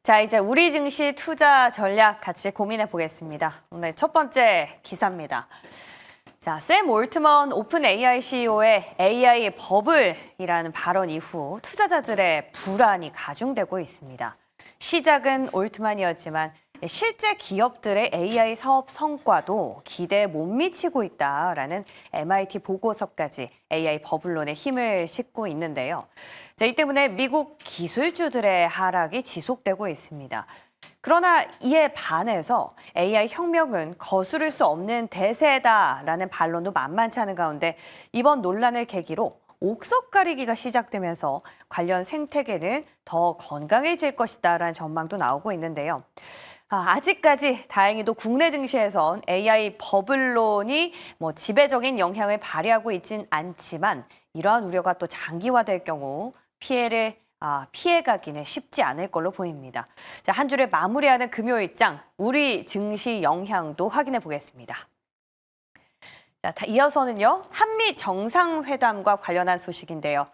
자, 이제 우리 증시 투자 전략 같이 고민해 보겠습니다. 오늘 첫 번째 기사입니다. 자, 샘 올트먼 오픈 AI CEO의 AI 버블이라는 발언 이후 투자자들의 불안이 가중되고 있습니다. 시작은 올트만이었지만 실제 기업들의 AI 사업 성과도 기대에 못 미치고 있다라는 MIT 보고서까지 AI 버블론에 힘을 싣고 있는데요. 자, 이 때문에 미국 기술주들의 하락이 지속되고 있습니다. 그러나 이에 반해서 AI 혁명은 거스를 수 없는 대세다라는 반론도 만만치 않은 가운데 이번 논란을 계기로 옥석 가리기가 시작되면서 관련 생태계는 더 건강해질 것이다라는 전망도 나오고 있는데요. 아직까지 다행히도 국내 증시에선 AI 버블론이 지배적인 영향을 발휘하고 있진 않지만 이러한 우려가 또 장기화될 경우 피해가기는 쉽지 않을 걸로 보입니다. 자, 한 주를 마무리하는 금요일장 우리 증시 영향도 확인해 보겠습니다. 자, 이어서는요, 한미 정상회담과 관련한 소식인데요.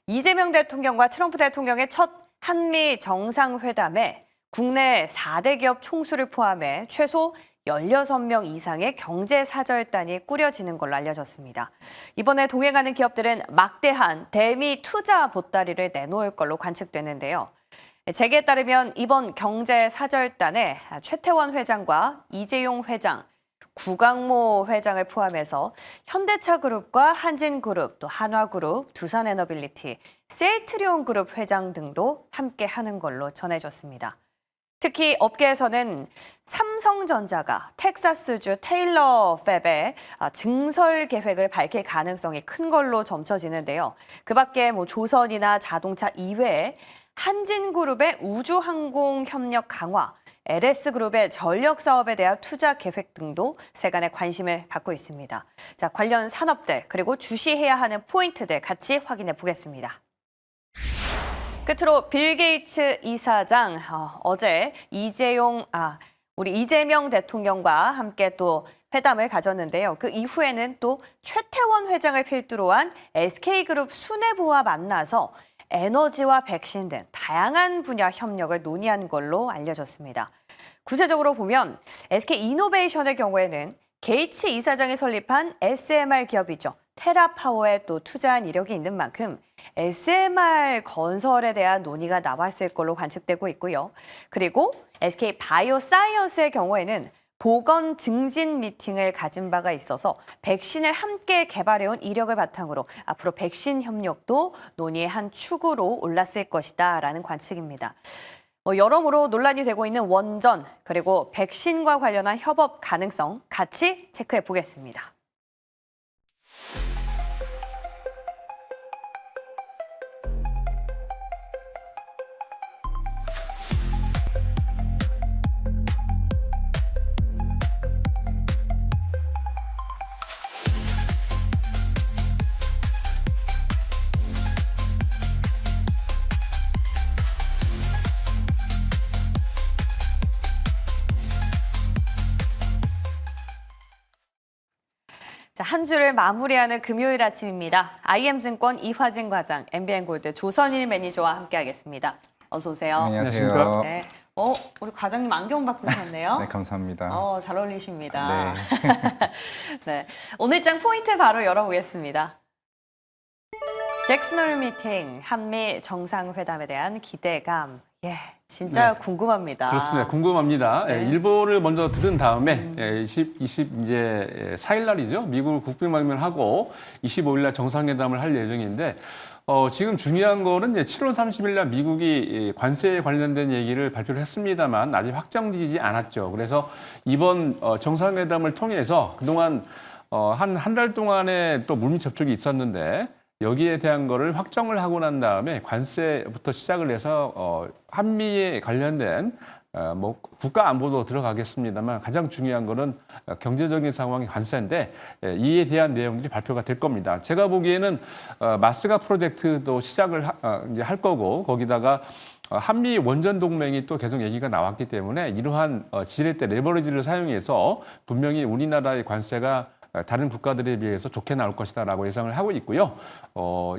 이재명 대통령과 트럼프 대통령의 첫 한미 정상회담에 국내 4대 기업 총수를 포함해 최소 16명 이상의 경제사절단이 꾸려지는 걸로 알려졌습니다. 이번에 동행하는 기업들은 막대한 대미 투자 보따리를 내놓을 걸로 관측되는데요. 재계에 따르면 이번 경제사절단에 최태원 회장과 이재용 회장, 구강모 회장을 포함해서 현대차그룹과 한진그룹, 또 한화그룹, 두산에너빌리티, 세이트리온그룹 회장 등도 함께하는 걸로 전해졌습니다. 특히 업계에서는 삼성전자가 텍사스주 테일러 팹의 증설 계획을 밝힐 가능성이 큰 걸로 점쳐지는데요. 그 밖에 조선이나 자동차 이외에 한진그룹의 우주항공 협력 강화, LS그룹의 전력 사업에 대한 투자 계획 등도 세간의 관심을 받고 있습니다. 자, 관련 산업들 그리고 주시해야 하는 포인트들 같이 확인해 보겠습니다. 끝으로 빌 게이츠 이사장 어제 우리 이재명 대통령과 함께 또 회담을 가졌는데요. 그 이후에는 또 최태원 회장을 필두로 한 SK그룹 수뇌부와 만나서 에너지와 백신 등 다양한 분야 협력을 논의한 걸로 알려졌습니다. 구체적으로 보면 SK이노베이션의 경우에는 게이츠 이사장이 설립한 SMR 기업이죠. 테라파워에 또 투자한 이력이 있는 만큼 SMR 건설에 대한 논의가 나왔을 걸로 관측되고 있고요. 그리고 SK 바이오사이언스의 경우에는 보건 증진 미팅을 가진 바가 있어서 백신을 함께 개발해온 이력을 바탕으로 앞으로 백신 협력도 논의의 한 축으로 올랐을 것이다라는 관측입니다. 여러모로 논란이 되고 있는 원전 그리고 백신과 관련한 협업 가능성 같이 체크해 보겠습니다. 자, 한 주를 마무리하는 금요일 아침입니다. IM증권 이화진 과장, MBN골드 조선일 매니저와 함께하겠습니다. 어서 오세요. 안녕하세요. 네. 우리 과장님 안경 바꾸셨네요. 네, 감사합니다. 잘 어울리십니다. 네. 네. 오늘 장 포인트 바로 열어보겠습니다. 잭슨홀 미팅, 한미 정상회담에 대한 기대감. 진짜 네. 궁금합니다. 그렇습니다. 궁금합니다. 네. 일보를 먼저 들은 다음에 이제 4일 날이죠. 미국 국빈 방문하고 25일 날 정상회담을 할 예정인데 지금 중요한 거는 이제 7월 30일 날 미국이 관세에 관련된 얘기를 발표를 했습니다만 아직 확정되지 않았죠. 그래서 이번 정상회담을 통해서 그동안 한 달 동안에 또 물밑 접촉이 있었는데 여기에 대한 거를 확정을 하고 난 다음에 관세부터 시작을 해서 한미에 관련된 국가 안보도 들어가겠습니다만 가장 중요한 거는 경제적인 상황의 관세인데 이에 대한 내용들이 발표가 될 겁니다. 제가 보기에는 마스가 프로젝트도 시작을 이제 할 거고 거기다가 한미 원전 동맹이 또 계속 얘기가 나왔기 때문에 이러한 지렛대 레버리지를 사용해서 분명히 우리나라의 관세가 다른 국가들에 비해서 좋게 나올 것이다라고 예상을 하고 있고요.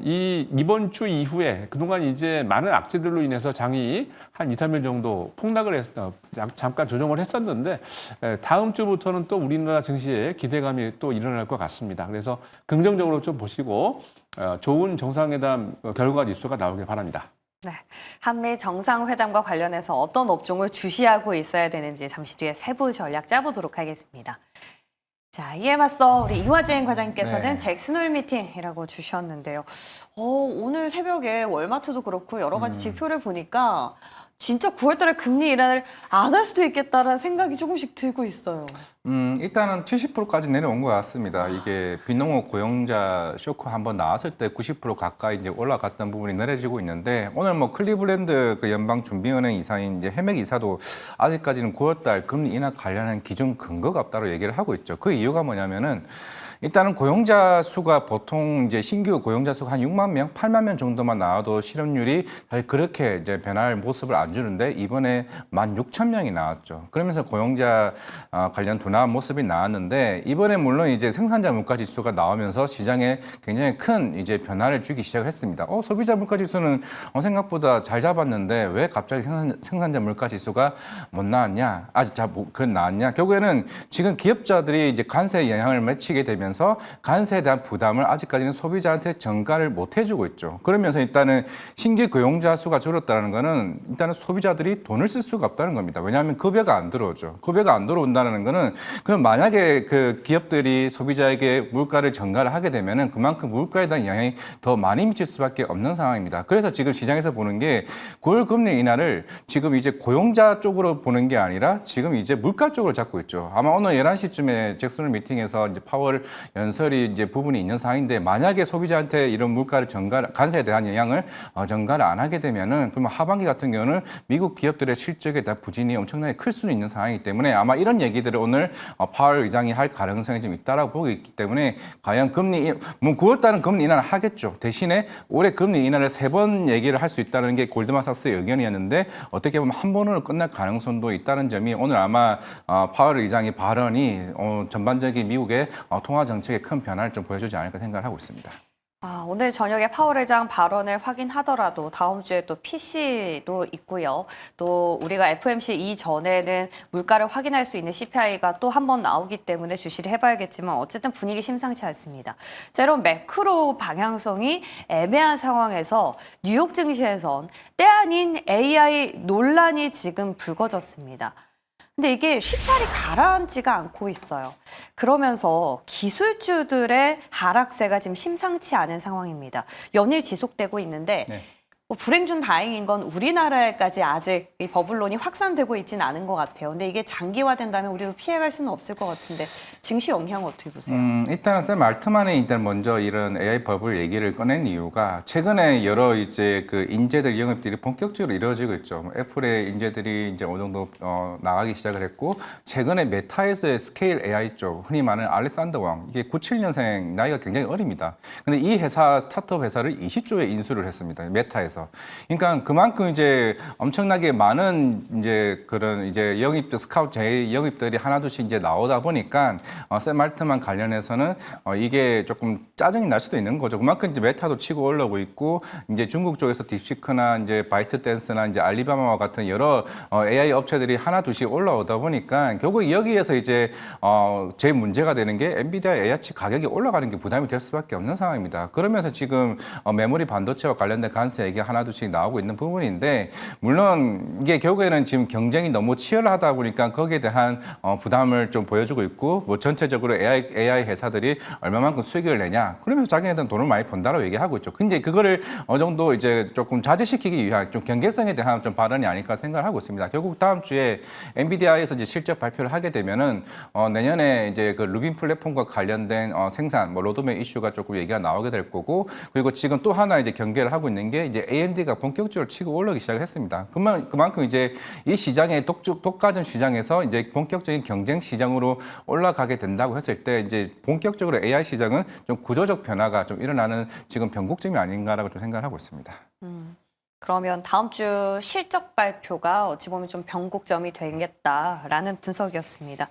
이번 주 이후에 그동안 이제 많은 악재들로 인해서 장이 한 2, 3일 정도 폭락을 잠깐 조정을 했었는데 다음 주부터는 또 우리나라 증시에 기대감이 또 일어날 것 같습니다. 그래서 긍정적으로 좀 보시고 좋은 정상회담 결과 지수가 나오길 바랍니다. 네, 한미 정상회담과 관련해서 어떤 업종을 주시하고 있어야 되는지 잠시 뒤에 세부 전략 짜보도록 하겠습니다. 자, 이에 맞서 우리 이화재인 과장님께서는 네. 잭슨홀 미팅이라고 주셨는데요. 오늘 새벽에 월마트도 그렇고 여러 가지 지표를 보니까 진짜 9월 달에 금리 인하를 안 할 수도 있겠다라는 생각이 조금씩 들고 있어요. 일단은 70%까지 내려온 것 같습니다. 이게 비농업 고용자 쇼크 한번 나왔을 때 90% 가까이 이제 올라갔던 부분이 내려지고 있는데 오늘 뭐 클리블랜드 그 연방준비은행 이사인 이제 해맥 이사도 아직까지는 9월달 금리 인하 관련한 기준 근거가 없다고 얘기를 하고 있죠. 그 이유가 뭐냐면은 일단은 고용자 수가 보통 이제 신규 고용자 수가 한 6만 명, 8만 명 정도만 나와도 실업률이 사실 그렇게 이제 변할 모습을 안 주는데 이번에 16,000명이 나왔죠. 그러면서 고용자 관련 둔화한 모습이 나왔는데 이번에 물론 이제 생산자 물가 지수가 나오면서 시장에 굉장히 큰 이제 변화를 주기 시작을 했습니다. 소비자 물가 지수는 생각보다 잘 잡았는데 왜 갑자기 생산자 물가 지수가 못 나왔냐? 그건 나왔냐? 결국에는 지금 기업자들이 이제 관세 영향을 미치게 되면 관세에 대한 부담을 아직까지는 소비자한테 전가를 못 해주고 있죠. 그러면서 일단은 신규 고용자 수가 줄었다는 거는 일단은 소비자들이 돈을 쓸 수가 없다는 겁니다. 왜냐하면 급여가 안 들어오죠. 급여가 안 들어온다는 거는 그럼 만약에 그 기업들이 소비자에게 물가를 전가를 하게 되면은 그만큼 물가에 대한 영향이 더 많이 미칠 수밖에 없는 상황입니다. 그래서 지금 시장에서 보는 게 9월 금리 인하를 지금 이제 고용자 쪽으로 보는 게 아니라 지금 이제 물가 쪽으로 잡고 있죠. 아마 오늘 11시쯤에 잭슨홀 미팅에서 이제 파월 연설이 이제 부분이 있는 상황인데 만약에 소비자한테 이런 물가를 관세에 대한 영향을 전가를 안 하게 되면은 그러면 하반기 같은 경우는 미국 기업들의 실적에 대한 부진이 엄청나게 클 수는 있는 상황이기 때문에 아마 이런 얘기들을 오늘 파월 의장이 할 가능성이 좀 있다라고 보고 있기 때문에 과연 뭐 9월 달은 금리 인하를 하겠죠. 대신에 올해 금리 인하를 3번 얘기를 할 수 있다는 게 골드만삭스의 의견이었는데 어떻게 보면 한 번으로 끝날 가능성도 있다는 점이 오늘 아마 파월 의장의 발언이 전반적인 미국의 통화 정책에 큰 변화를 좀 보여주지 않을까 생각을 하고 있습니다. 오늘 저녁에 파월 의장 발언을 확인하더라도 다음 주에 또 PC도 있고요. 또 우리가 FOMC 이전에는 물가를 확인할 수 있는 CPI가 또 한 번 나오기 때문에 주시를 해봐야겠지만 어쨌든 분위기 심상치 않습니다. 자, 이런 매크로 방향성이 애매한 상황에서 뉴욕 증시에선 때 아닌 AI 논란이 지금 불거졌습니다. 근데 이게 쉽사리 가라앉지가 않고 있어요. 그러면서 기술주들의 하락세가 지금 심상치 않은 상황입니다. 연일 지속되고 있는데 네. 불행 중 다행인 건 우리나라에까지 아직 이 버블론이 확산되고 있지는 않은 것 같아요. 근데 이게 장기화된다면 우리도 피해갈 수는 없을 것 같은데 증시 영향 어떻게 보세요? 일단은 샘 알트만이 일단 먼저 이런 AI 버블 얘기를 꺼낸 이유가 최근에 여러 이제 그 인재들 영입들이 본격적으로 이루어지고 있죠. 애플의 인재들이 이제 어느 정도 나가기 시작을 했고 최근에 메타에서의 스케일 AI 쪽 흔히 말하는 알렉산더 왕 이게 97년생 나이가 굉장히 어립니다. 근데 이 회사 스타트업 회사를 20조에 인수를 했습니다. 메타에서. 그러니까 그만큼 이제 엄청나게 많은 이제 그런 이제 영입들 스카우트 제 영입들이 하나둘씩 이제 나오다 보니까 샘 알트만 관련해서는 이게 조금 짜증이 날 수도 있는 거죠. 그만큼 이제 메타도 치고 올라오고 있고 이제 중국 쪽에서 딥시크나 이제 바이트댄스나 이제 알리바바와 같은 여러 AI 업체들이 하나둘씩 올라오다 보니까 결국 여기에서 이제 제일 문제가 되는 게 엔비디아 AI치 가격이 올라가는 게 부담이 될 수밖에 없는 상황입니다. 그러면서 지금 메모리 반도체와 관련된 관세 얘기 하나둘씩 나오고 있는 부분인데 물론 이게 결국에는 지금 경쟁이 너무 치열하다 보니까 거기에 대한 부담을 좀 보여주고 있고 뭐 전체적으로 AI 회사들이 얼마만큼 수익을 내냐 그러면서 자기네들은 돈을 많이 번다라고 얘기하고 있죠. 근데 그거를 어느 정도 이제 조금 자제시키기 위한 좀 경계성에 대한 좀 발언이 아닐까 생각을 하고 있습니다. 결국 다음 주에 엔비디아에서 이제 실적 발표를 하게 되면은 내년에 이제 그 루빈 플랫폼과 관련된 생산 뭐 로드맵 이슈가 조금 얘기가 나오게 될 거고 그리고 지금 또 하나 이제 경계를 하고 있는 게 이제 AMD가 본격적으로 치고 올라오기 시작했습니다. 그만큼 이제 이 시장의 독과점 시장에서 이제 본격적인 경쟁 시장으로 올라가게 된다고 했을 때 이제 본격적으로 AI 시장은 좀 구조적 변화가 좀 일어나는 지금 변곡점이 아닌가라고 좀 생각을 하고 있습니다. 그러면 다음 주 실적 발표가 어찌 보면 좀 변곡점이 되겠다라는 분석이었습니다.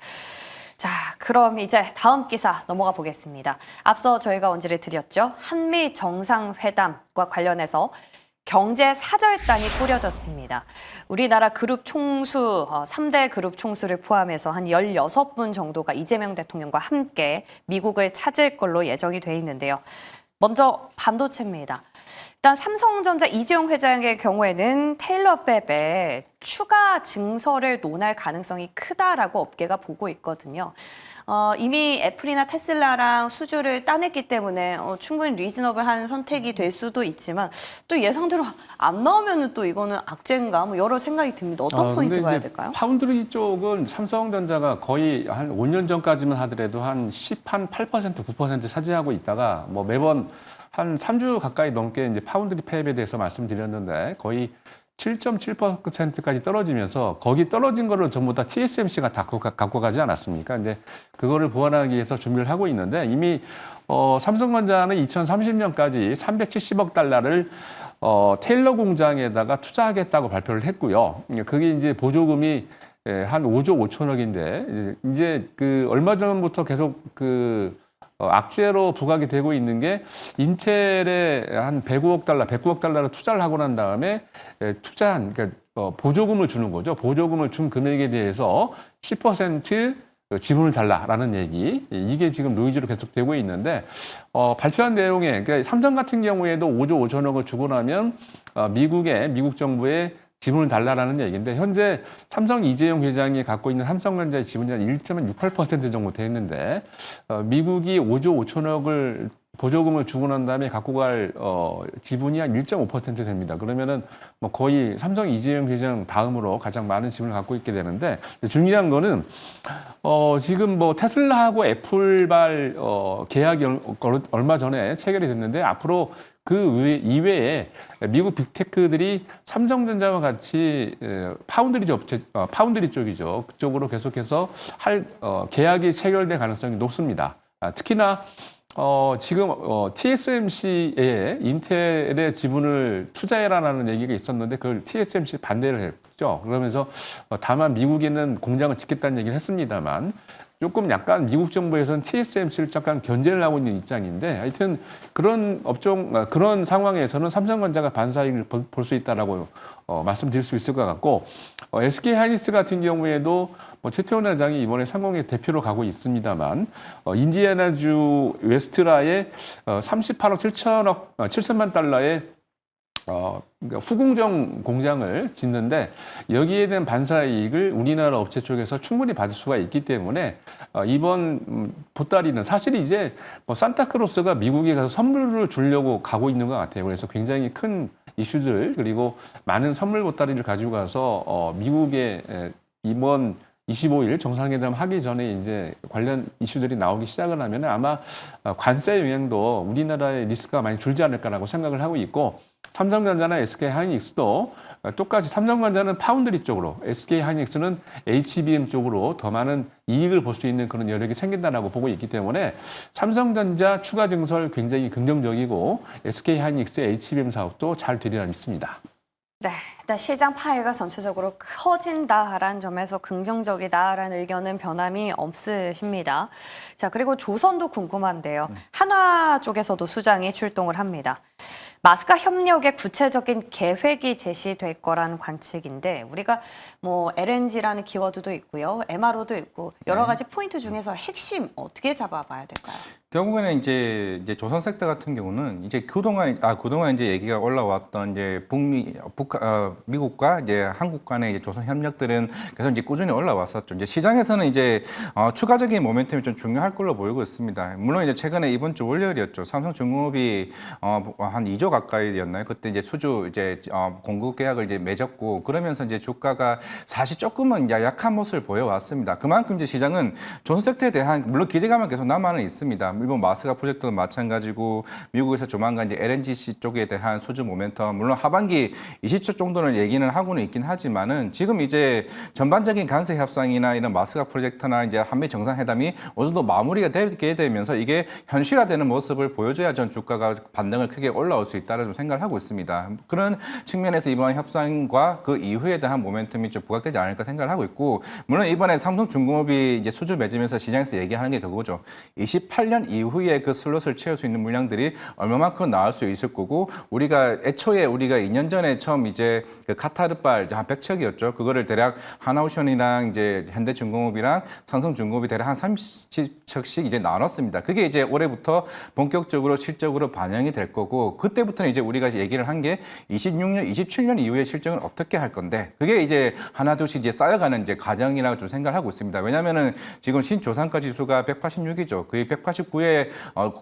자, 그럼 이제 다음 기사 넘어가 보겠습니다. 앞서 저희가 언지를 드렸죠. 한미 정상회담과 관련해서 경제 사절단이 꾸려졌습니다. 우리나라 그룹 총수, 3대 그룹 총수를 포함해서 한 16분 정도가 이재명 대통령과 함께 미국을 찾을 걸로 예정이 돼 있는데요. 먼저 반도체입니다. 일단 삼성전자 이재용 회장의 경우에는 테일러 팹의 추가 증설을 논할 가능성이 크다라고 업계가 보고 있거든요. 이미 애플이나 테슬라랑 수주를 따냈기 때문에 충분히 리즈너블한 선택이 될 수도 있지만 또 예상대로 안 나오면 또 이거는 악재인가 뭐 여러 생각이 듭니다. 어떤 포인트 봐야 될까요? 파운드리 쪽은 삼성전자가 거의 한 5년 전까지만 하더라도 한 8%, 9% 차지하고 있다가 뭐 매번 한 3주 가까이 넘게 이제 파운드리 팹에 대해서 말씀드렸는데 거의 7.7%까지 떨어지면서 거기 떨어진 거를 전부 다 TSMC가 다 갖고 가지 않았습니까? 근데 그거를 보완하기 위해서 준비를 하고 있는데 이미 삼성전자는 2030년까지 370억 달러를 테일러 공장에다가 투자하겠다고 발표를 했고요. 그게 이제 보조금이 한 5조 5천억인데 이제 그 얼마 전부터 계속 악재로 부각이 되고 있는 게 인텔에 한 109억 달러를 투자를 하고 난 다음에 투자한 그러니까 보조금을 주는 거죠. 보조금을 준 금액에 대해서 10% 지분을 달라라는 얘기. 이게 지금 노이즈로 계속되고 있는데 발표한 내용에 그러니까 삼성 같은 경우에도 5조 5천억을 주고 나면 미국 정부에 지분을 달라라는 얘기인데 현재 삼성 이재용 회장이 갖고 있는 삼성전자의 지분이 한 1.68% 정도 돼 있는데 미국이 5조 5천억을 보조금을 주고 난 다음에 갖고 갈 지분이 한 1.5% 됩니다. 그러면은 뭐 거의 삼성 이재용 회장 다음으로 가장 많은 지분을 갖고 있게 되는데 중요한 거는 지금 뭐 테슬라하고 애플발 계약이 얼마 전에 체결이 됐는데 앞으로 그 이외에 미국 빅테크들이 삼성전자와 같이 파운드리 쪽이죠. 그쪽으로 계속해서 계약이 체결될 가능성이 높습니다. 특히나 지금 TSMC에 인텔의 지분을 투자해라라는 얘기가 있었는데 그걸 TSMC 반대를 했죠. 그러면서 다만 미국에는 공장을 짓겠다는 얘기를 했습니다만 조금 약간 미국 정부에서는 TSMC를 약간 견제를 하고 있는 입장인데 하여튼 그런 상황에서는 삼성전자가 반사이익을 볼 수 있다라고 말씀드릴 수 있을 것 같고 SK 하이닉스 같은 경우에도 최태원 회장이 이번에 상공의 대표로 가고 있습니다만 인디애나주 웨스트라에 38억 7천만 달러의 그러니까 후궁정 공장을 짓는데 여기에 대한 반사이익을 우리나라 업체 쪽에서 충분히 받을 수가 있기 때문에 이번 보따리는 사실 이제 산타크로스가 미국에 가서 선물을 주려고 가고 있는 것 같아요. 그래서 굉장히 큰 이슈들 그리고 많은 선물 보따리를 가지고 가서 미국에 이번 25일 정상회담 하기 전에 이제 관련 이슈들이 나오기 시작을 하면 아마 관세 영향도 우리나라의 리스크가 많이 줄지 않을까라고 생각을 하고 있고 삼성전자나 SK 하이닉스도 똑같이 삼성전자는 파운드리 쪽으로 SK 하이닉스는 HBM 쪽으로 더 많은 이익을 볼 수 있는 그런 여력이 생긴다라고 보고 있기 때문에 삼성전자 추가 증설 굉장히 긍정적이고 SK 하이닉스의 HBM 사업도 잘 되리라 믿습니다. 네, 일단 시장 파이가 전체적으로 커진다라는 점에서 긍정적이다라는 의견은 변함이 없으십니다. 자, 그리고 조선도 궁금한데요. 한화 쪽에서도 수장이 출동을 합니다. 마스카 협력의 구체적인 계획이 제시될 거라는 관측인데 우리가 뭐 LNG라는 키워드도 있고요. MRO도 있고 여러 가지 포인트 중에서 핵심 어떻게 잡아봐야 될까요? 결국에는 이제 조선 섹터 같은 경우는 이제 그동안 이제 얘기가 올라왔던 이제 미국과 이제 한국 간의 이제 조선 협력들은 계속 이제 꾸준히 올라왔었죠. 이제 시장에서는 이제 추가적인 모멘텀이 좀 중요할 걸로 보이고 있습니다. 물론 이제 최근에 이번 주 월요일이었죠. 삼성중공업이 한 2조 가까이였나요? 그때 이제 수주 공급 계약을 이제 맺었고 그러면서 이제 주가가 사실 조금은 약한 모습을 보여왔습니다. 그만큼 이제 시장은 조선 섹터에 대한 물론 기대감은 계속 남아는 있습니다. 일본 마스가 프로젝트도 마찬가지고 미국에서 조만간 이제 LNGC 쪽에 대한 수주 모멘텀 물론 하반기 20조 정도는 얘기는 하고는 있긴 하지만은 지금 이제 전반적인 관세 협상이나 이런 마스가 프로젝트나 이제 한미 정상회담이 어느 정도 마무리가 되게 되면서 이게 현실화되는 모습을 보여줘야 전 주가가 반등을 크게 올라올 수 있다는 생각을 하고 있습니다. 그런 측면에서 이번 협상과 그 이후에 대한 모멘텀이 좀 부각되지 않을까 생각을 하고 있고 물론 이번에 삼성중공업이 이제 수주 맺으면서 시장에서 얘기하는 게 그거죠. 28년 이후에 그 슬롯을 채울 수 있는 물량들이 얼마만큼 나올 수 있을 거고 우리가 애초에 우리가 2년 전에 처음 이제 그 카타르발 한 100척이었죠. 그거를 대략 하나오션이랑 이제 현대중공업이랑 삼성중공업이 대략 한 30척씩 이제 나눴습니다. 그게 이제 올해부터 본격적으로 실적으로 반영이 될 거고 그때부터는 이제 우리가 얘기를 한 게 26년, 27년 이후에 실적은 어떻게 할 건데 그게 이제 하나둘씩 이제 쌓여가는 이제 과정이라고 좀 생각을 하고 있습니다. 왜냐하면은 지금 신조상가 지수가 186이죠. 그 189에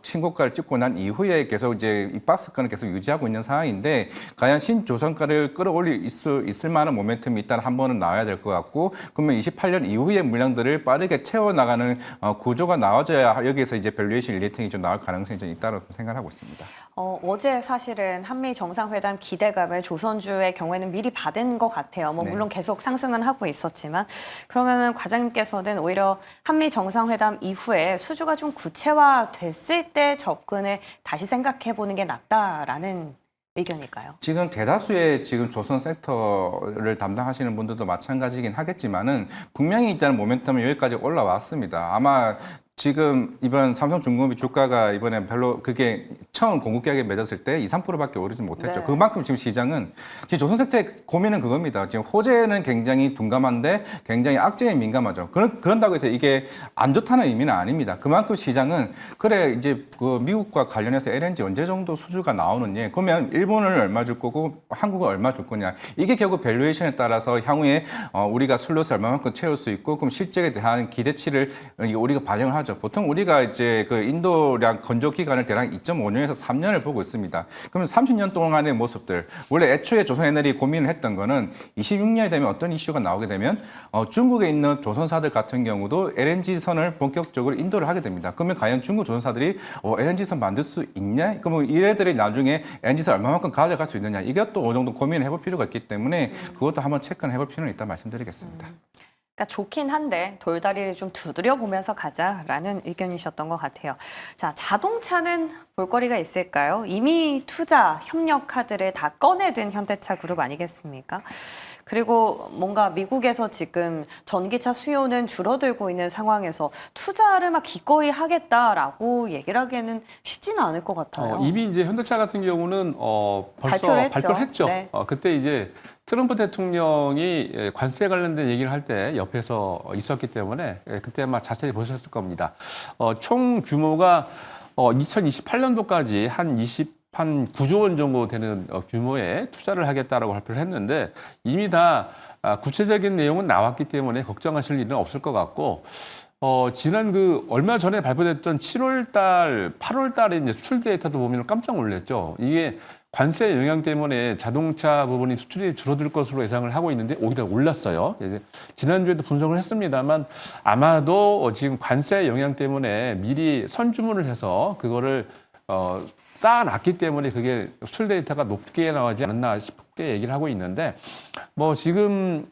신고가를 찍고 난 이후에 계속 이제 이 박스권을 계속 유지하고 있는 상황인데 과연 신조상가를 끌어올릴 수 있을 만한 모멘텀이 일단 한 번은 나와야 될 것 같고 그러면 28년 이후의 물량들을 빠르게 채워나가는 구조가 나와줘야 여기에서 이제 밸류에이션 릴레이팅이 좀 나올 가능성이 좀 있다고 생각하고 있습니다. 어제 사실은 한미 정상회담 기대감을 조선주의 경우에는 미리 받은 것 같아요. 뭐 네. 물론 계속 상승은 하고 있었지만 그러면은 과장님께서는 오히려 한미 정상회담 이후에 수주가 좀 구체화됐을 때 접근을 다시 생각해 보는 게 낫다라는 의견일까요? 지금 대다수의 지금 조선 섹터를 담당하시는 분들도 마찬가지긴 하겠지만은 분명히 일단 모멘텀이 여기까지 올라왔습니다. 아마 지금 이번 삼성중공업이 주가가 이번에 별로 그게 처음 공급계약에 맺었을 때 2, 3%밖에 오르지 못했죠. 네. 그만큼 지금 시장은 지금 조선 섹터의 고민은 그겁니다. 지금 호재는 굉장히 둔감한데 굉장히 악재에 민감하죠. 그런다고 해서 이게 안 좋다는 의미는 아닙니다. 그만큼 시장은 그래 이제 그 미국과 관련해서 LNG 언제 정도 수주가 나오느냐. 그러면 일본을 얼마 줄 거고 한국은 얼마 줄 거냐. 이게 결국 밸류에이션에 따라서 향후에 우리가 슬롯을 얼마만큼 채울 수 있고 그럼 실적에 대한 기대치를 우리가 반영을 하죠. 보통 우리가 이제 그 인도량 건조 기간을 대략 2.5년에서 3년을 보고 있습니다. 그러면 30년 동안의 모습들 원래 애초에 조선에너지 고민을 했던 거는 26년이 되면 어떤 이슈가 나오게 되면 중국에 있는 조선사들 같은 경우도 LNG 선을 본격적으로 인도를 하게 됩니다. 그러면 과연 중국 조선사들이 LNG 선 만들 수 있냐? 그러면 이래들이 나중에 LNG 선 얼마만큼 가져갈 수 있느냐? 이것도 어느 정도 고민을 해볼 필요가 있기 때문에 그것도 한번 체크를 해볼 필요는 있다 말씀드리겠습니다. 그러니까 좋긴 한데 돌다리를 좀 두드려 보면서 가자라는 의견이셨던 것 같아요. 자, 자동차는 볼거리가 있을까요? 이미 투자 협력 카드를 다 꺼내든 현대차 그룹 아니겠습니까? 그리고 뭔가 미국에서 지금 전기차 수요는 줄어들고 있는 상황에서 투자를 막 기꺼이 하겠다라고 얘기를 하기에는 쉽지는 않을 것 같아요. 이미 이제 현대차 같은 경우는 벌써 발표를 발표를 했죠. 네. 그때 이제 트럼프 대통령이 관세 관련된 얘기를 할 때 옆에서 있었기 때문에 그때 아마 자세히 보셨을 겁니다. 총 규모가 2028년도까지 한 9조 원 정도 되는 규모의 투자를 하겠다라고 발표를 했는데 이미 다 구체적인 내용은 나왔기 때문에 걱정하실 일은 없을 것 같고 지난 얼마 전에 발표됐던 7월 달, 8월 달에 이제 수출 데이터도 보면 깜짝 놀랐죠. 이게 관세 영향 때문에 자동차 부분이 수출이 줄어들 것으로 예상을 하고 있는데 오히려 올랐어요. 지난주에도 분석을 했습니다만 아마도 지금 관세 영향 때문에 미리 선주문을 해서 그거를 쌓아놨기 때문에 그게 수출 데이터가 높게 나오지 않았나 싶게 얘기를 하고 있는데 뭐 지금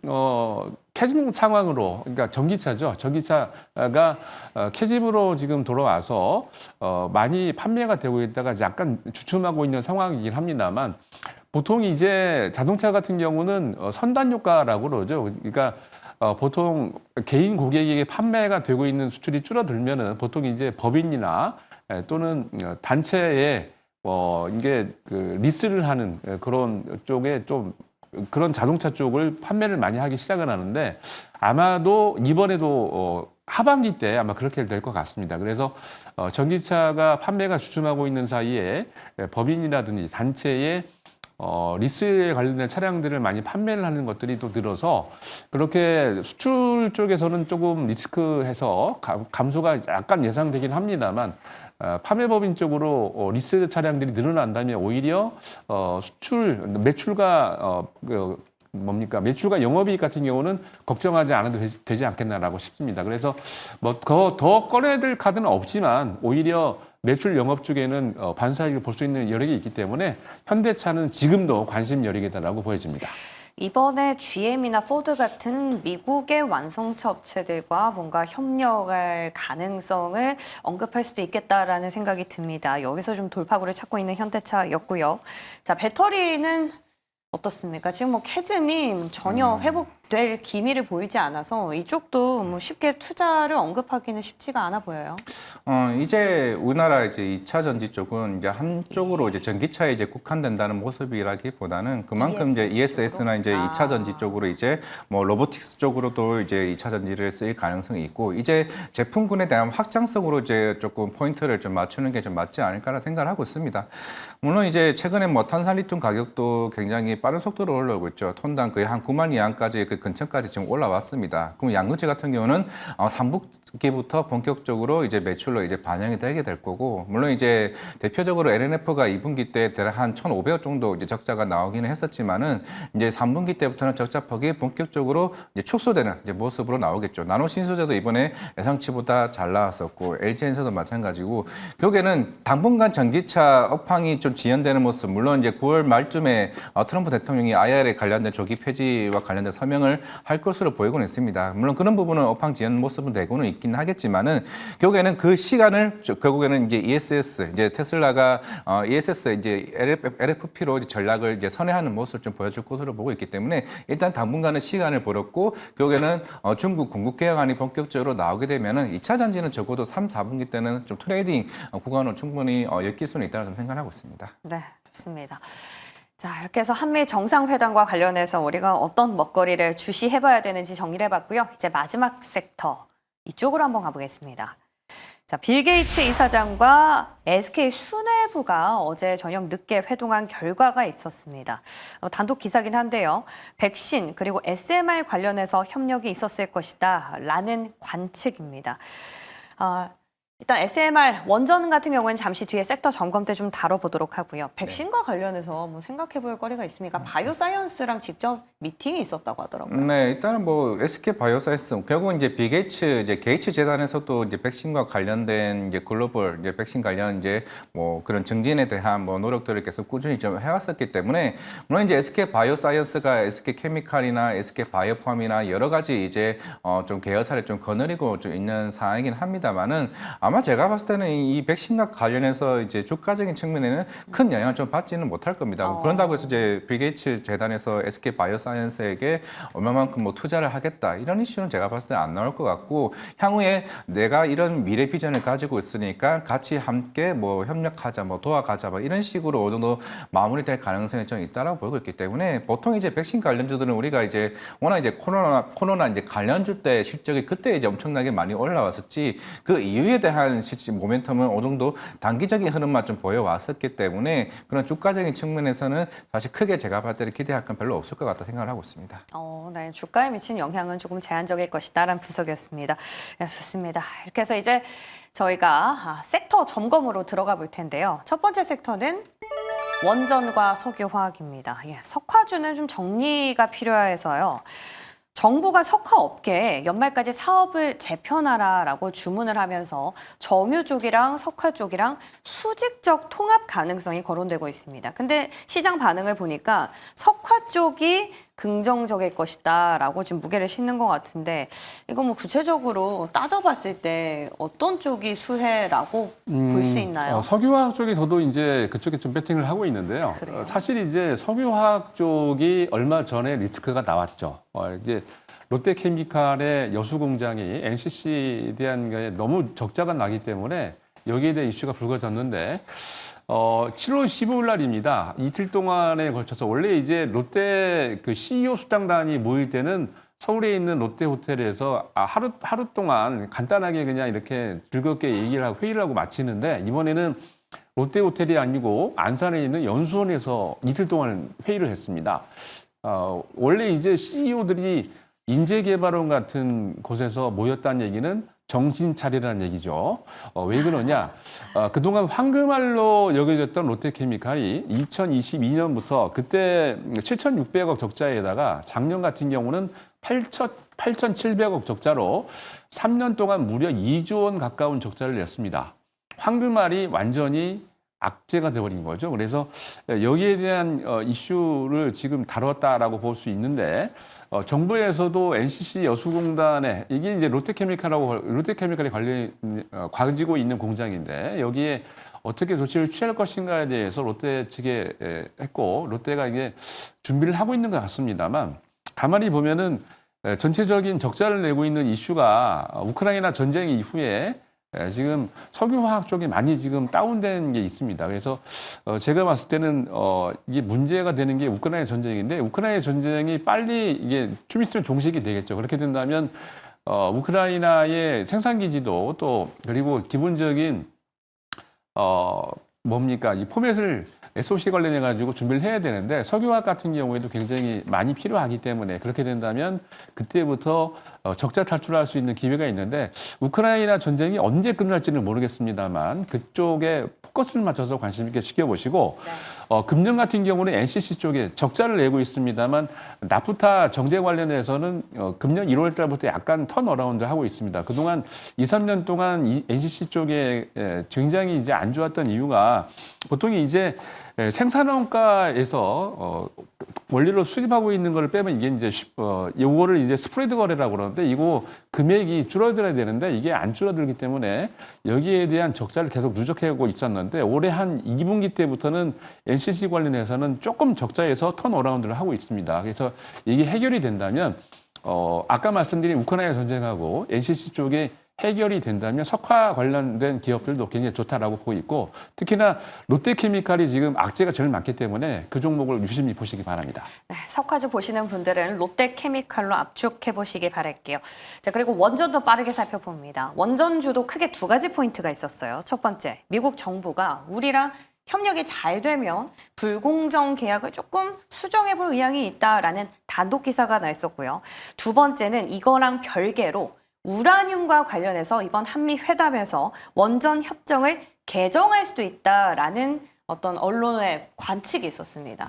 캐즘 상황으로 그러니까 전기차죠. 전기차가 캐즘으로 지금 돌아와서 많이 판매가 되고 있다가 약간 주춤하고 있는 상황이긴 합니다만 보통 이제 자동차 같은 경우는 선단 효과라고 그러죠. 그러니까 보통 개인 고객에게 판매가 되고 있는 수출이 줄어들면은 보통 이제 법인이나 또는 단체에 이게 리스를 하는 그런 쪽에 좀 그런 자동차 쪽을 판매를 많이 하기 시작을 하는데 아마도 이번에도 하반기 때 아마 그렇게 될 것 같습니다. 그래서 전기차가 판매가 주춤하고 있는 사이에 법인이라든지 단체에 리스에 관련된 차량들을 많이 판매를 하는 것들이 또 늘어서 그렇게 수출 쪽에서는 조금 리스크해서 감소가 약간 예상되긴 합니다만 판매법인 쪽으로 리스 차량들이 늘어난다면 오히려 수출 매출과 뭡니까 매출과 영업이익 같은 경우는 걱정하지 않아도 되지 않겠나라고 싶습니다. 그래서 뭐 더 꺼내야 될 카드는 없지만 오히려 매출 영업 쪽에는 반사이익을 볼 수 있는 여력이 있기 때문에 현대차는 지금도 관심 여력이다라고 보여집니다. 이번에 GM이나 포드 같은 미국의 완성차 업체들과 뭔가 협력할 가능성을 언급할 수도 있겠다라는 생각이 듭니다. 여기서 좀 돌파구를 찾고 있는 현대차였고요. 자, 배터리는 어떻습니까? 지금 뭐 캐즘이 전혀 회복될 기미를 보이지 않아서 이쪽도 뭐 쉽게 투자를 언급하기는 쉽지가 않아 보여요. 이제 우리나라 이제 2차 전지 쪽은 이제 한쪽으로 이제 전기차에 이제 국한된다는 모습이라기보다는 그만큼 이제 ESS나 이제 2차 전지 쪽으로 이제 뭐 로보틱스 쪽으로도 이제 2차 전지를 쓰일 가능성이 있고 이제 제품군에 대한 확장성으로 이제 조금 포인트를 좀 맞추는 게 좀 맞지 않을까라는 생각을 하고 있습니다. 물론 이제 최근에 뭐 탄산 리튬 가격도 굉장히 빠른 속도로 올라오고 있죠. 톤당 거의 한 9만 이안까지 그 근처까지 지금 올라왔습니다. 그럼 양극재 같은 경우는 3분기부터 본격적으로 이제 매출로 이제 반영이 되게 될 거고, 물론 이제 대표적으로 LNF가 2분기 때 대략 한 1,500억 정도 이제 적자가 나오기는 했었지만은 이제 3분기 때부터는 적자폭이 본격적으로 이제 축소되는 이제 모습으로 나오겠죠. 나노 신소재도 이번에 예상치보다 잘 나왔었고, LG엔서도 마찬가지고, 결국에는 당분간 전기차 업황이 좀 지연되는 모습, 물론 이제 9월 말쯤에 트럼프 대통령이 IRA 관련된 조기 폐지와 관련된 서명을 할 것으로 보이고는 있습니다. 물론 그런 부분은 업황 지연 모습은 되고는 있긴 하겠지만은 결국에는 그 시간을 결국에는 이제 ESS 이제 테슬라가 ESS 이제 LFP로 이제 전략을 이제 선회하는 모습을 좀 보여줄 것으로 보고 있기 때문에 일단 당분간은 시간을 벌었고 결국에는 중국 공급 개혁안이 본격적으로 나오게 되면은 2차 전지는 적어도 3, 4분기 때는 좀 트레이딩 구간으로 충분히 엮일 수는 있다고 좀 생각하고 있습니다. 네, 좋습니다. 자, 이렇게 해서 한미 정상회담과 관련해서 우리가 어떤 먹거리를 주시해봐야 되는지 정리를 해봤고요. 이제 마지막 섹터, 이쪽으로 한번 가보겠습니다. 자, 빌 게이츠 이사장과 SK 수뇌부가 어제 저녁 늦게 회동한 결과가 있었습니다. 단독 기사긴 한데요. 백신 그리고 SMR 관련해서 협력이 있었을 것이다 라는 관측입니다. 일단 SMR 원전 같은 경우에는 잠시 뒤에 섹터 점검 때 좀 다뤄보도록 하고요. 백신과 관련해서 뭐 생각해볼 거리가 있습니까? 바이오사이언스랑 직접 미팅이 있었다고 하더라고요. 네, 일단은 뭐 SK 바이오사이언스 결국은 이제 빌 게이츠 이제 게이츠 재단에서도 이제 백신과 관련된 이제 글로벌 이제 백신 관련 이제 뭐 그런 증진에 대한 뭐 노력들을 계속 꾸준히 좀 해왔었기 때문에 물론 이제 SK 바이오사이언스가 SK 케미칼이나 SK 바이오팜이나 여러 가지 이제 좀 계열사를 좀 거느리고 좀 있는 상황이긴 합니다만은 아마 제가 봤을 때는 이 백신과 관련해서 이제 주가적인 측면에는 큰 영향을 좀 받지는 못할 겁니다. 그런다고 해서 이제 빌 게이츠 재단에서 SK 바이오사이언스에게 얼마만큼 뭐 투자를 하겠다 이런 이슈는 제가 봤을 때 안 나올 것 같고 향후에 내가 이런 미래 비전을 가지고 있으니까 같이 함께 뭐 협력하자, 뭐 도와가자, 뭐 이런 식으로 어느 정도 마무리될 가능성이 좀 있다라고 보고 있기 때문에 보통 이제 백신 관련주들은 우리가 이제 워낙 이제 코로나 이제 관련주 때 실적이 그때 이제 엄청나게 많이 올라왔었지 그 이후에 대한 모멘텀은 어느 정도 단기적인 흐름만 좀 보여왔었기 때문에 그런 주가적인 측면에서는 사실 크게 제가 봤을 때 기대할 건 별로 없을 것 같다 생각을 하고 있습니다. 네, 주가에 미친 영향은 조금 제한적일 것이다라는 분석이었습니다. 네, 좋습니다. 이렇게 해서 이제 저희가 섹터 점검으로 들어가 볼 텐데요. 첫 번째 섹터는 원전과 석유화학입니다. 석화주는 좀 정리가 필요해서요. 정부가 석화업계에 연말까지 사업을 재편하라라고 주문을 하면서 정유 쪽이랑 석화 쪽이랑 수직적 통합 가능성이 거론되고 있습니다. 근데 시장 반응을 보니까 석화 쪽이 긍정적일 것이다라고 지금 무게를 싣는 것 같은데 이거 뭐 구체적으로 따져봤을 때 어떤 쪽이 수혜라고 볼 수 있나요? 석유화학 쪽이 저도 이제 그쪽에 좀 배팅을 하고 있는데요. 사실 이제 석유화학 쪽이 얼마 전에 리스크가 나왔죠. 이제 롯데케미칼의 여수 공장이 NCC에 대한 게 너무 적자가 나기 때문에 여기에 대한 이슈가 불거졌는데 7월 15일 날입니다. 이틀 동안에 걸쳐서 원래 이제 롯데 그 CEO 수당단이 모일 때는 서울에 있는 롯데 호텔에서 하루 동안 간단하게 그냥 이렇게 즐겁게 얘기를 하고 회의를 하고 마치는데 이번에는 롯데 호텔이 아니고 안산에 있는 연수원에서 이틀 동안 회의를 했습니다. 원래 이제 CEO들이 인재개발원 같은 곳에서 모였다는 얘기는 정신 차리라는 얘기죠. 왜 그러냐? 그동안 황금알로 여겨졌던 롯데케미칼이 2022년부터 그때 7,600억 적자에다가 작년 같은 경우는 8,700억 적자로 3년 동안 무려 2조 원 가까운 적자를 냈습니다. 황금알이 완전히 악재가 돼버린 거죠. 그래서 여기에 대한 이슈를 지금 다뤘다라고 볼 수 있는데 정부에서도 NCC 여수공단에 이게 이제 롯데케미칼이 가지고 있는 공장인데 여기에 어떻게 조치를 취할 것인가에 대해서 롯데 측에 했고 롯데가 이게 준비를 하고 있는 것 같습니다만 가만히 보면은 전체적인 적자를 내고 있는 이슈가 우크라이나 전쟁 이후에 지금 석유화학 쪽이 많이 지금 다운된 게 있습니다. 그래서 제가 봤을 때는 이게 문제가 되는 게 우크라이나 전쟁인데 우크라이나 전쟁이 빨리 이게 좀 있으면 종식이 되겠죠. 그렇게 된다면 우크라이나의 생산 기지도 또 그리고 기본적인 뭡니까 이 포맷을 SOC 관련해 가지고 준비를 해야 되는데 석유화학 같은 경우에도 굉장히 많이 필요하기 때문에 그렇게 된다면 그때부터 적자 탈출할 수 있는 기회가 있는데 우크라이나 전쟁이 언제 끝날지는 모르겠습니다만 그쪽에 포커스를 맞춰서 관심 있게 지켜보시고 금년 같은 경우는 NCC 쪽에 적자를 내고 있습니다만 나프타 정제 관련해서는 금년 1월 달부터 약간 턴어라운드 하고 있습니다. 그동안 2, 3년 동안 이 NCC 쪽에 굉장히 이제 안 좋았던 이유가 보통 이제 생산원가에서 원료로 수입하고 있는 걸 빼면 이게 이제 요거를 이제 스프레드 거래라고 그러는데 이거 금액이 줄어들어야 되는데 이게 안 줄어들기 때문에 여기에 대한 적자를 계속 누적해오고 있었는데 올해 한 2분기 때부터는 NCC 관련해서는 조금 적자에서 턴어라운드를 하고 있습니다. 그래서 이게 해결이 된다면 아까 말씀드린 우크라이나 전쟁하고 NCC 쪽에 해결이 된다면 석화 관련된 기업들도 굉장히 좋다라고 보고 있고 특히나 롯데케미칼이 지금 악재가 제일 많기 때문에 그 종목을 유심히 보시기 바랍니다. 네, 석화주 보시는 분들은 롯데케미칼로 압축해 보시기 바랄게요. 자, 그리고 원전도 빠르게 살펴봅니다. 원전주도 크게 두 가지 포인트가 있었어요. 첫 번째, 미국 정부가 우리랑 협력이 잘 되면 불공정 계약을 조금 수정해 볼 의향이 있다라는 단독 기사가 나 있었고요. 두 번째는 이거랑 별개로 우라늄과 관련해서 이번 한미 회담에서 원전 협정을 개정할 수도 있다라는 어떤 언론의 관측이 있었습니다.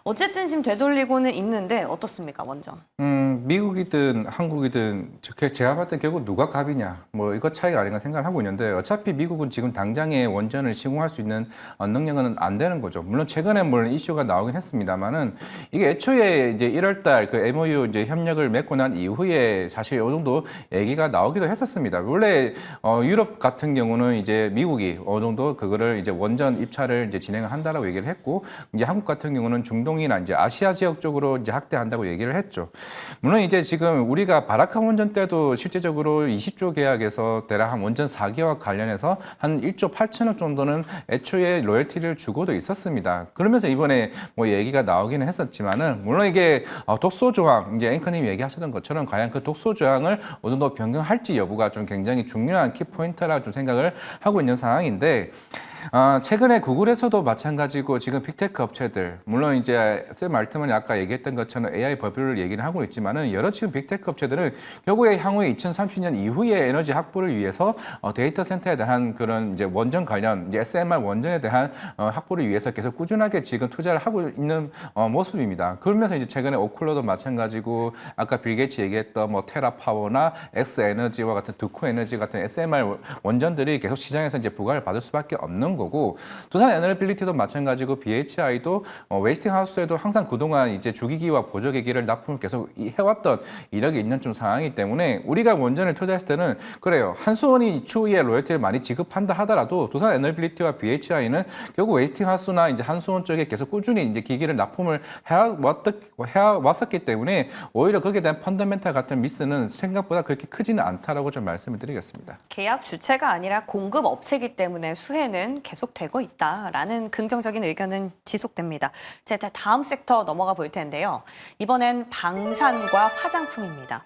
어쨌든 지금 되돌리고는 있는데 어떻습니까, 원전? 미국이든 한국이든 제가 봤을 때 결국 누가 갑이냐 뭐 이거 차이가 아닌가 생각을 하고 있는데 어차피 미국은 지금 당장에 원전을 시공할 수 있는 능력은 안 되는 거죠. 물론 최근에 물론 이슈가 나오긴 했습니다만은 이게 애초에 이제 1월달 그 MOU 이제 협력을 맺고 난 이후에 사실 어느 정도 얘기가 나오기도 했었습니다. 원래 유럽 같은 경우는 이제 미국이 어느 정도 그거를 이제 원전 입찰을 이제 진행을 한다라고 얘기를 했고 이제 한국 같은 경우는 중동이나 이제 아시아 지역 쪽으로 이제 확대한다고 얘기를 했죠. 물론 이제 지금 우리가 바라카 원전 때도 실제적으로 20조 계약에서 대략 한 원전 4개와 관련해서 한 1조 8천억 정도는 애초에 로열티를 주고도 있었습니다. 그러면서 이번에 뭐 얘기가 나오기는 했었지만은 물론 이게 독소 조항 이제 앵커님 얘기하셨던 것처럼 과연 그 독소 조항을 어느 정도 변경할지 여부가 좀 굉장히 중요한 키포인트라 좀 생각을 하고 있는 상황인데 최근에 구글에서도 마찬가지고 지금 빅테크 업체들 물론 이제 샘 알트만이 아까 얘기했던 것처럼 AI 버블을 얘기는 하고 있지만은 여러 지금 빅테크 업체들은 결국에 향후에 2030년 이후의 에너지 확보를 위해서 데이터 센터에 대한 그런 이제 원전 관련 이제 SMR 원전에 대한 확보를 위해서 계속 꾸준하게 지금 투자를 하고 있는 모습입니다. 그러면서 이제 최근에 오클러도 마찬가지고 아까 빌 게이츠 얘기했던 뭐 테라파워나 엑스에너지와 같은 두쿠 에너지 같은 SMR 원전들이 계속 시장에서 이제 부과를 받을 수밖에 없는 거고 두산 에너빌리티도 마찬가지고 BHI도 웨스팅하우스에도 항상 그동안 이제 주기기와 보조기기를 납품을 계속 해왔던 이력이 있는 좀 상황이기 때문에 우리가 원전을 투자했을 때는 그래요. 한수원이 추후에 로열티를 많이 지급한다 하더라도 두산 에너빌리티와 BHI는 결국 웨스팅하우스나 이제 한수원 쪽에 계속 꾸준히 이제 기기를 납품을 해왔었기 때문에 오히려 거기에 대한 펀더멘탈 같은 미스는 생각보다 그렇게 크지는 않다라고 좀 말씀을 드리겠습니다. 계약 주체가 아니라 공급 업체이기 때문에 수혜는 계속되고 있다라는 긍정적인 의견은 지속됩니다. 자, 다음 섹터 넘어가 볼 텐데요. 이번엔 방산과 화장품입니다.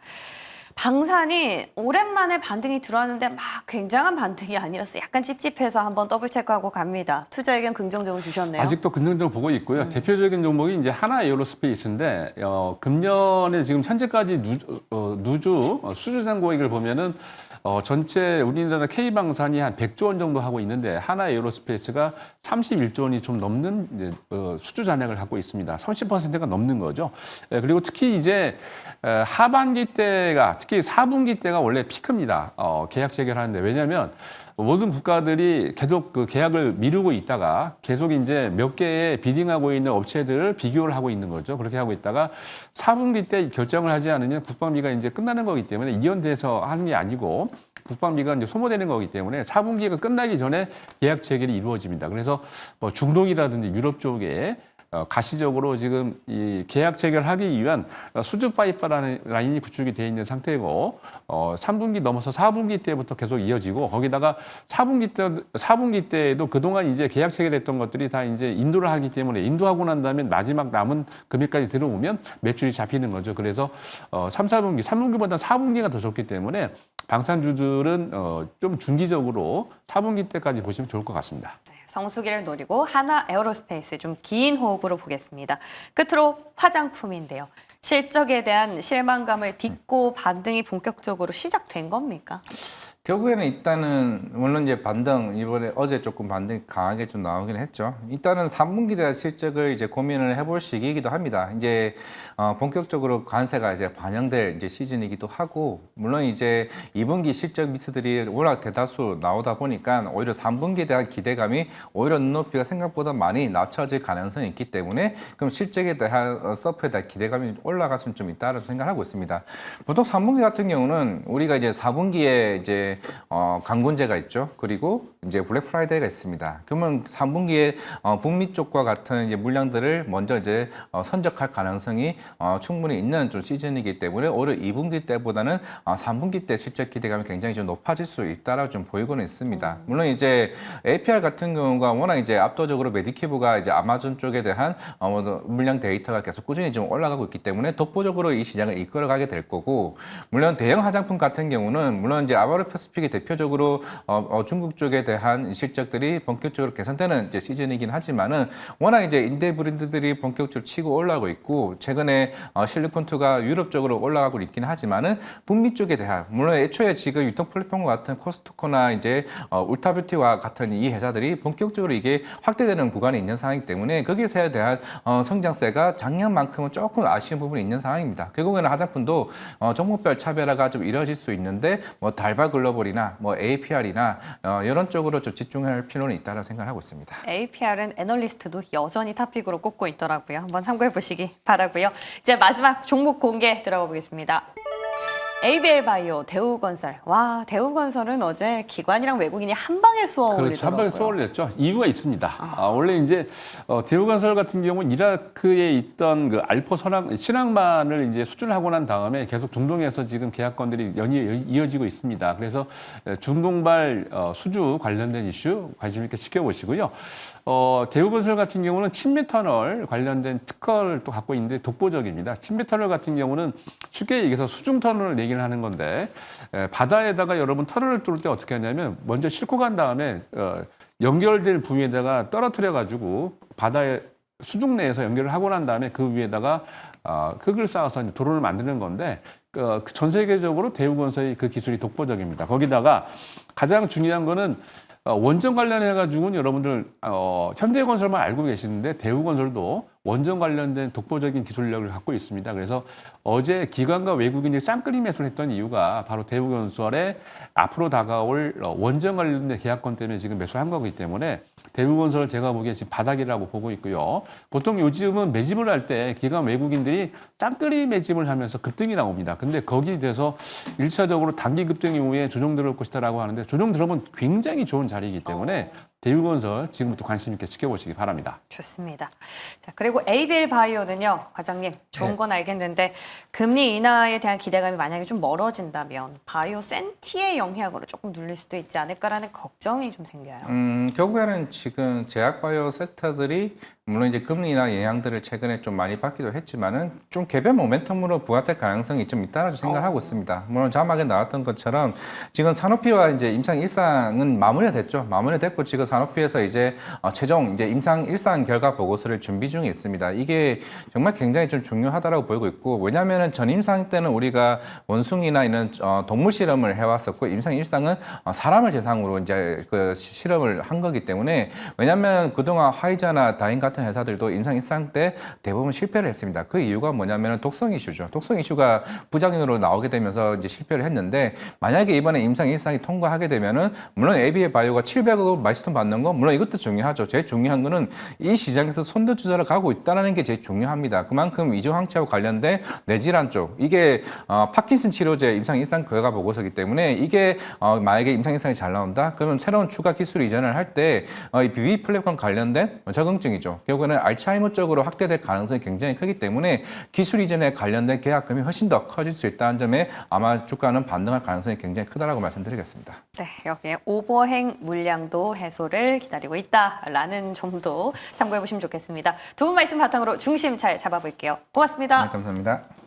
방산이 오랜만에 반등이 들어왔는데 막 굉장한 반등이 아니라서 약간 찝찝해서 한번 더블 체크하고 갑니다. 투자 의견 긍정적으로 주셨네요. 아직도 긍정적으로 보고 있고요. 대표적인 종목이 이제 하나 에어로스페이스인데 금년에 지금 현재까지 수주상 고액을 보면은 전체 우리나라 K방산이 한 100조 원 정도 하고 있는데 하나 에어로스페이스가 31조 원이 좀 넘는 이제, 수주 잔액을 갖고 있습니다. 30%가 넘는 거죠. 그리고 특히 이제 하반기 때가 특히 4분기 때가 원래 피크입니다. 계약 체결하는데 왜냐하면 모든 국가들이 계속 그 계약을 미루고 있다가 계속 이제 몇 개의 비딩하고 있는 업체들을 비교를 하고 있는 거죠. 그렇게 하고 있다가 4분기 때 결정을 하지 않으면 국방비가 이제 끝나는 거기 때문에 이연돼서 하는 게 아니고 국방비가 이제 소모되는 거기 때문에 4분기가 끝나기 전에 계약 체결이 이루어집니다. 그래서 뭐 중동이라든지 유럽 쪽에 가시적으로 지금 이 계약 체결하기 위한 수주 파이프라인이 구축이 되어 있는 상태고 3분기 넘어서 4분기 때부터 계속 이어지고 거기다가 4분기 때에도 그동안 이제 계약 체결했던 것들이 다 이제 인도를 하기 때문에 인도하고 난 다음에 마지막 남은 금액까지 들어오면 매출이 잡히는 거죠. 그래서 3분기보다 4분기가 더 좋기 때문에 방산주들은 좀 중기적으로 4분기 때까지 보시면 좋을 것 같습니다. 성수기를 노리고 하나 에어로스페이스 좀 긴 호흡으로 보겠습니다. 끝으로 화장품인데요. 실적에 대한 실망감을 딛고 반등이 본격적으로 시작된 겁니까? 결국에는 일단은 물론 이제 반등 이번에 어제 조금 반등이 강하게 좀 나오긴 했죠. 일단은 3분기에 대한 실적을 이제 고민을 해볼 시기이기도 합니다. 이제 본격적으로 관세가 이제 반영될 이제 시즌이기도 하고 물론 이제 2분기 실적 미스들이 워낙 대다수 나오다 보니까 오히려 3분기에 대한 기대감이 오히려 눈높이가 생각보다 많이 낮춰질 가능성이 있기 때문에 그럼 실적에 대한 서프에 대한 기대감이 올라갈 수는 좀 있다라고 생각하고 있습니다. 보통 3분기 같은 경우는 우리가 이제 4분기에 이제 강군제가 있죠. 그리고 이제 블랙 프라이데이가 있습니다. 그러면 3분기에 북미 쪽과 같은 이제 물량들을 먼저 이제 선적할 가능성이 충분히 있는 좀 시즌이기 때문에 오히려 2분기 때보다는 3분기 때 실적 기대감이 굉장히 좀 높아질 수 있다라고 좀 보이고는 있습니다. 물론 이제 APR 같은 경우가 워낙 이제 압도적으로 메디키브가 이제 아마존 쪽에 대한 물량 데이터가 계속 꾸준히 좀 올라가고 있기 때문에 독보적으로 이 시장을 이끌어가게 될 거고 물론 대형 화장품 같은 경우는 물론 이제 아모레퍼시픽이 대표적으로 중국 쪽에 대한 실적들이 본격적으로 개선되는 이제 시즌이긴 하지만은 워낙 이제 인디 브랜드들이 본격적으로 치고 올라가고 있고 최근에 실리콘투가 유럽 쪽으로 올라가고 있긴 하지만은 북미 쪽에 대한 물론 애초에 지금 유통 플랫폼과 같은 코스트코나 이제 울타뷰티와 같은 이 회사들이 본격적으로 이게 확대되는 구간이 있는 상황이기 때문에 거기에 대한 성장세가 작년만큼은 조금 아쉬운 부분이 있는 상황입니다. 결국에는 화장품도 종목별 차별화가 좀 이루어질 수 있는데 뭐 달바 글로벌이나 뭐 APR이나 이런 쪽으로 좀 집중할 필요는 있다고 생각하고 있습니다. APR은 애널리스트도 여전히 탑픽으로 꼽고 있더라고요. 한번 참고해 보시기 바라고요. 이제 마지막 종목 공개 들어가 보겠습니다. ABL 바이오, 대우건설. 와, 대우건설은 어제 기관이랑 외국인이 한 방에 쏘아 올리더라고요. 그렇죠. 한 방에 쏘아 올렸죠. 이유가 있습니다. 원래 이제 대우건설 같은 경우는 이라크에 있던 그 알포 신항만을 이제 수주를 하고 난 다음에 계속 중동에서 지금 계약건들이 이어지고 있습니다. 그래서 중동발 수주 관련된 이슈 관심 있게 지켜보시고요. 대우건설 같은 경우는 침매터널 관련된 특허를 또 갖고 있는데 독보적입니다. 침매터널 같은 경우는 쉽게 얘기해서 수중터널을 얘기를 하는 건데 바다에다가 여러분 터널을 뚫을 때 어떻게 하냐면 먼저 싣고 간 다음에 연결될 부위에다가 떨어뜨려 가지고 바다에 수중 내에서 연결을 하고 난 다음에 그 위에다가 흙을 쌓아서 이제 도로를 만드는 건데 전 세계적으로 대우건설이 그 기술이 독보적입니다. 거기다가 가장 중요한 거는 원전 관련해가지고는 여러분들 현대건설만 알고 계시는데 대우건설도 원전 관련된 독보적인 기술력을 갖고 있습니다. 그래서 어제 기관과 외국인이 쌍끌이 매수를 했던 이유가 바로 대우건설의 앞으로 다가올 원전 관련된 계약권 때문에 지금 매수한 거기 때문에 대우건설 제가 보기에 지금 바닥이라고 보고 있고요. 보통 요즘은 매집을 할 때 기관 외국인들이 쌍끌이 매집을 하면서 급등이 나옵니다. 근데 거기에 대해서 1차적으로 단기 급등 이후에 조정 들어올 것이다라고 하는데 조정 들어오면 굉장히 좋은 자리이기 때문에 대유건설 지금부터 관심 있게 지켜보시기 바랍니다. 좋습니다. 자, 그리고 ABL 바이오는요, 과장님, 좋은 건 알겠는데 금리 인하에 대한 기대감이 만약에 좀 멀어진다면 바이오 센티의 영향으로 조금 눌릴 수도 있지 않을까라는 걱정이 좀 생겨요. 결국에는 지금 제약바이오 섹터들이 물론 이제 금리 인하 영향들을 최근에 좀 많이 받기도 했지만은 좀 개별 모멘텀으로 부각될 가능성이 좀 있다고 생각하고 있습니다. 물론 자막에 나왔던 것처럼 지금 산오피와 이제 임상 1상은 마무리가 됐죠. 마무리됐고 지금 산오피에서 이제 최종 이제 임상 1상 결과 보고서를 준비 중에 있습니다. 이게 정말 굉장히 좀 중요하다라고 보이고 있고 왜냐하면은 전임상 때는 우리가 원숭이나 이런 동물 실험을 해왔었고 임상 1상은 사람을 대상으로 이제 그 실험을 한 거기 때문에 왜냐하면 그동안 화이자나 다인 같은 회사들도 임상 1상 때 대부분 실패를 했습니다. 그 이유가 뭐냐면 독성 이슈죠. 독성 이슈가 부작용으로 나오게 되면서 이제 실패를 했는데 만약에 이번에 임상 1상이 통과하게 되면은 물론 ABA 바이오가 700억 마일스톤 받는 거 물론 이것도 중요하죠. 제일 중요한 거는 이 시장에서 선두주자를 가고 있다는 게 제일 중요합니다. 그만큼 이중항체와 관련된 뇌질환 쪽 이게 파킨슨 치료제 임상 1상 결과 보고서기 때문에 이게 만약에 임상 1상이 잘 나온다 그러면 새로운 추가 기술 이전을 할 때 이 비비 플랫폼 관련된 적응증이죠. 결국에는 알츠하이머 쪽으로 확대될 가능성이 굉장히 크기 때문에 기술 이전에 관련된 계약금이 훨씬 더 커질 수 있다는 점에 아마 주가는 반등할 가능성이 굉장히 크다라고 말씀드리겠습니다. 네, 여기에 오버행 물량도 해소를 기다리고 있다라는 점도 참고해 보시면 좋겠습니다. 두 분 말씀 바탕으로 중심 잘 잡아볼게요. 고맙습니다. 네, 감사합니다.